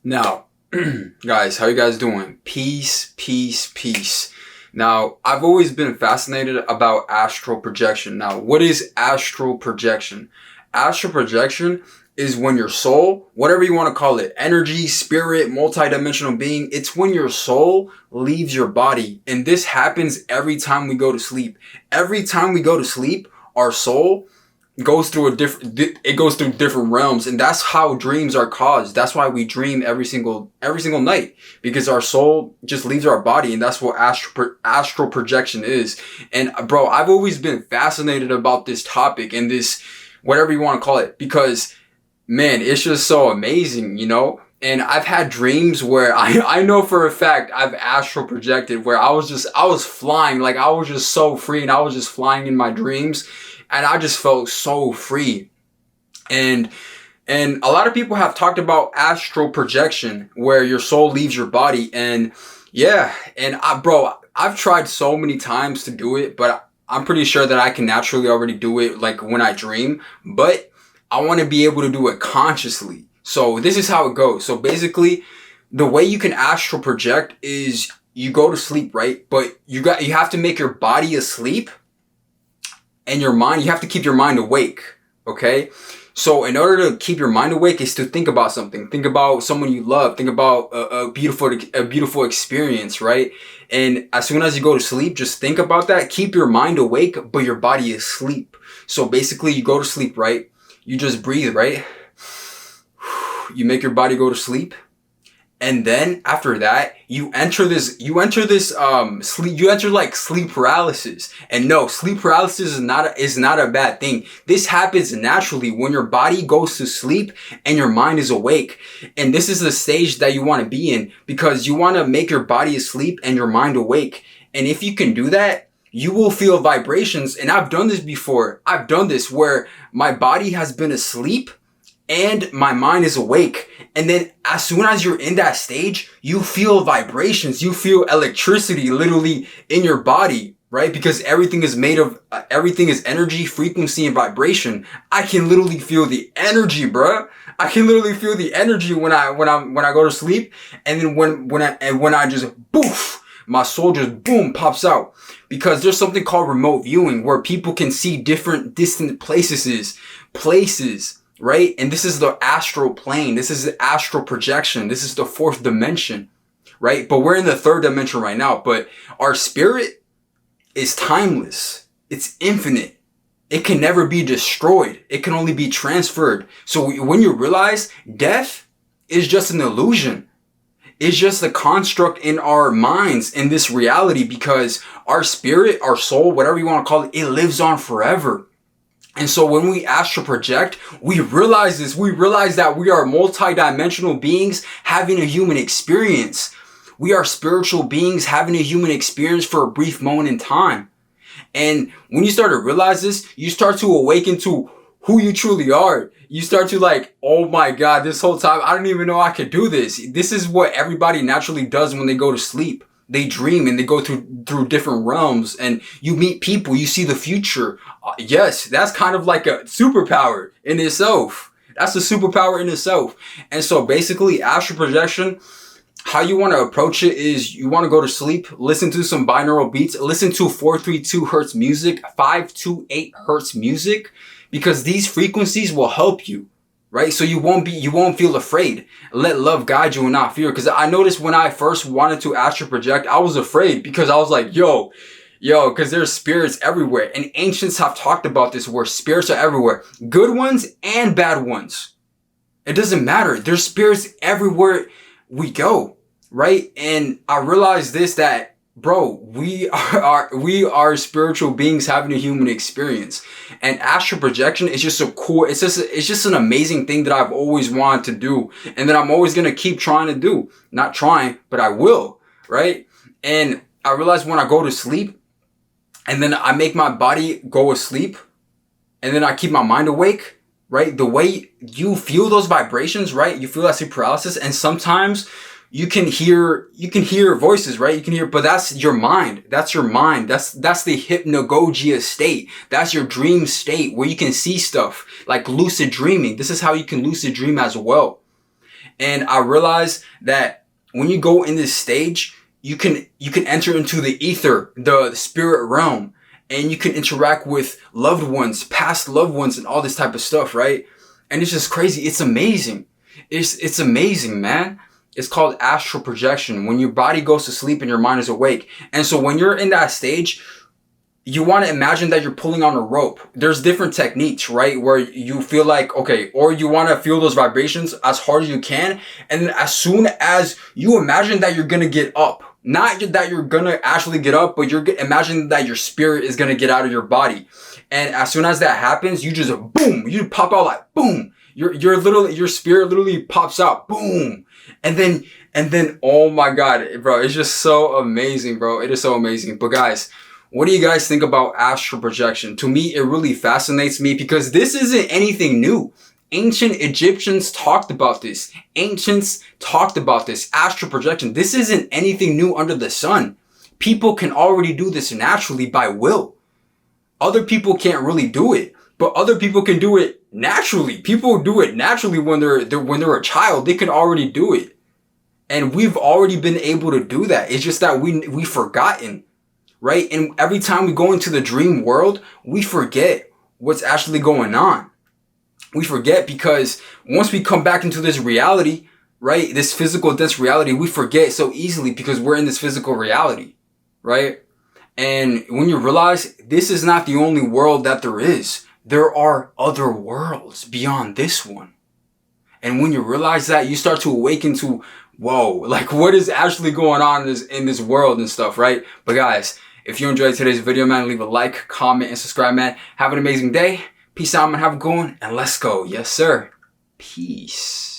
Now, guys, how you guys doing? Peace, peace, peace. Now, I've always been fascinated about astral projection. Now, what is astral projection? Astral projection is when your soul, whatever you want to call it, energy, spirit, multidimensional being, it's when your soul leaves your body. And this happens every time we go to sleep. Every time we go to sleep, our soul goes through different realms, and that's how dreams are caused. That's why we dream every single night, because our soul just leaves our body, and that's what astral projection is. And bro, I've always been fascinated about this topic and this, whatever you want to call it, because man, it's just so amazing, you know? And I've had dreams where I know for a fact I've astral projected, where I was flying, like I was just so free, and I was just flying in my dreams. And I just felt so free. And a lot of people have talked about astral projection, where your soul leaves your body. And yeah, and I've tried so many times to do it, but I'm pretty sure that I can naturally already do it, like when I dream. But I want to be able to do it consciously. So this is how it goes. So basically, the way you can astral project is you go to sleep, right? But you have to make your body asleep. And your mind, you have to keep your mind awake, okay? So in order to keep your mind awake is to think about something. Think about someone you love. Think about a beautiful experience, right? And as soon as you go to sleep, just think about that. Keep your mind awake, but your body is asleep. So basically, you go to sleep, right? You just breathe, right? You make your body go to sleep. And then after that, you enter like sleep paralysis. And no, sleep paralysis is not a bad thing. This happens naturally when your body goes to sleep and your mind is awake. And this is the stage that you want to be in, because you want to make your body asleep and your mind awake. And if you can do that, you will feel vibrations. And I've done this before. I've done this where my body has been asleep and my mind is awake. And then as soon as you're in that stage, you feel vibrations. You feel electricity literally in your body, right? Because everything is energy, frequency, and vibration. I can literally feel the energy, bruh. I can literally feel the energy when I go to sleep. And then when I just boof, my soul just boom pops out. Because there's something called remote viewing, where people can see different distant places, right? And this is the astral plane. This is the astral projection. This is the fourth dimension, right? But we're in the third dimension right now. But our spirit is timeless. It's infinite. It can never be destroyed. It can only be transferred. So when you realize death is just an illusion, it's just a construct in our minds in this reality, because our spirit, our soul, whatever you want to call it, it lives on forever. And so when we astral project, we realize this. We realize that we are multidimensional beings having a human experience. We are spiritual beings having a human experience for a brief moment in time. And when you start to realize this, you start to awaken to who you truly are. You start to like, oh my God, this whole time, I didn't even know I could do this. This is what everybody naturally does when they go to sleep. They dream and they go through different realms, and you meet people, you see the future. Yes, that's kind of like a superpower in itself. That's a superpower in itself. And so basically, astral projection, how you want to approach it is you want to go to sleep, listen to some binaural beats, listen to 432 hertz music, 528 hertz music, because these frequencies will help you. Right? So you won't feel afraid. Let love guide you and not fear. Because I noticed when I first wanted to astral project, I was afraid, because I was like, yo, because there's spirits everywhere. And ancients have talked about this, where spirits are everywhere. Good ones and bad ones. It doesn't matter. There's spirits everywhere we go. Right? And I realized this, that bro, we are spiritual beings having a human experience. And astral projection is just it's just an amazing thing that I've always wanted to do, and that I'm always going to keep trying to do. Not trying, but I will, right? And I realize when I go to sleep, and then I make my body go asleep, and then I keep my mind awake, right? The way you feel those vibrations, right? You feel that sleep paralysis, and sometimes you can hear voices, right? You can hear, but that's your mind. That's your mind. That's the hypnagogia state. That's your dream state, where you can see stuff like lucid dreaming. This is how you can lucid dream as well. And I realized that when you go in this stage, you can enter into the ether, the spirit realm, and you can interact with loved ones, past loved ones, and all this type of stuff, right? And it's just crazy. It's amazing. It's amazing, man. It's called astral projection, when your body goes to sleep and your mind is awake. And so when you're in that stage, you want to imagine that you're pulling on a rope. There's different techniques, right? Where you feel like, okay, or you want to feel those vibrations as hard as you can. And then as soon as you imagine that you're going to get up, not that you're going to actually get up, but you're imagine that your spirit is going to get out of your body. And as soon as that happens, you just boom, you pop out like boom. Your spirit literally pops out, boom. And then, oh my God, bro, it's just so amazing, bro. It is so amazing. But guys, what do you guys think about astral projection? To me, it really fascinates me because this isn't anything new. Ancient Egyptians talked about this. Ancients talked about this. Astral projection. This isn't anything new under the sun. People can already do this naturally by will. Other people can't really do it, but other people can do it naturally. People do it naturally when they're a child. They can already do it. And we've already been able to do that. It's just that we've forgotten. Right? And every time we go into the dream world, we forget what's actually going on. We forget because once we come back into this reality, right? This physical, dense reality, we forget so easily because we're in this physical reality, right? And when you realize this is not the only world that there is, there are other worlds beyond this one. And when you realize that, you start to awaken to, whoa, like what is actually going on in this world and stuff, right? But guys, if you enjoyed today's video, man, leave a like, comment, and subscribe, man. Have an amazing day. Peace out, man. Have a good one. And let's go. Yes, sir. Peace.